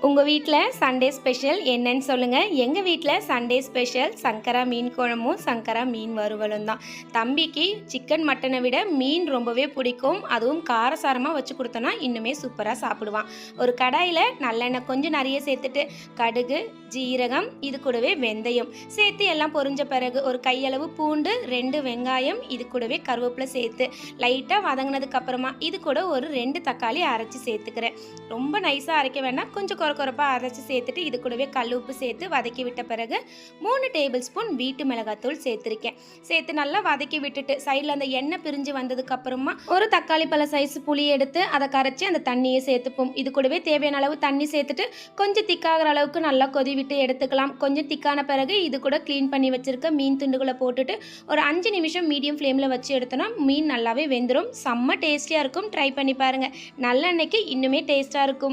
உங்கள் வீட்டில் Sunday special என்னன்னு சொல்லுங்கள். எங்கள் வீட்டில் சண்டே ஸ்பெஷல் சங்கரா மீன் குழம்பும் சங்கரா மீன் வறுவலும் தான். தம்பிக்கு சிக்கன் மட்டனை விட மீன் ரொம்பவே பிடிக்கும். அதுவும் காரசாரமாக வச்சு கொடுத்தோன்னா இன்னுமே சூப்பராக சாப்பிடுவான். ஒரு கடாயில் நல்லெண்ணெய் கொஞ்சம் நிறைய சேர்த்துட்டு கடுகு, ஜீரகம், இது கூடவே வெந்தயம் சேர்த்து எல்லாம் பொரிஞ்ச பிறகு ஒரு கையளவு பூண்டு, 2 வெங்காயம், இது கூடவே கருவேப்பிலை சேர்த்து லைட்டாக வதங்கினதுக்கப்புறமா இது கூட ஒரு 2 தக்காளி அரைச்சி சேர்த்துக்கிறேன். ரொம்ப நைஸாக அரைக்க வேண்டாம், கொஞ்சம் கொரப்பாக அரைச்சி சேர்த்துட்டு இது கூடவே கல் உப்பு சேர்த்து வதக்கி விட்ட பிறகு 3 டேபிள் ஸ்பூன் வீட்டு மிளகாத்தூள் சேர்த்துருக்கேன். சேர்த்து நல்லா வதக்கி விட்டுட்டு சைடில் அந்த எண்ணெய் பிரிஞ்சு வந்ததுக்கப்புறமா ஒரு தக்காளி பழ சைஸ் புளி எடுத்து அதை கரைச்சி அந்த தண்ணியை சேர்த்துப்போம். இது கூடவே தேவையான அளவு தண்ணி சேர்த்துட்டு கொஞ்சம் திக்காகிற அளவுக்கு நல்லா கொதி விட்டு எடுத்துக்கலாம். கொஞ்சம் திக்கான பிறகு இது கூட க்ளீன் பண்ணி வச்சுருக்க மீன் துண்டுகளை போட்டுட்டு ஒரு 5 நிமிஷம் மீடியம் ஃப்ளேமில் வச்சு எடுத்தோன்னா மீன் நல்லாவே வெந்துடும். செம்ம டேஸ்டியாக இருக்கும். ட்ரை பண்ணி பாருங்கள். நல்லெண்ணெய்க்கு இன்னுமே டேஸ்ட்டாக இருக்கும்.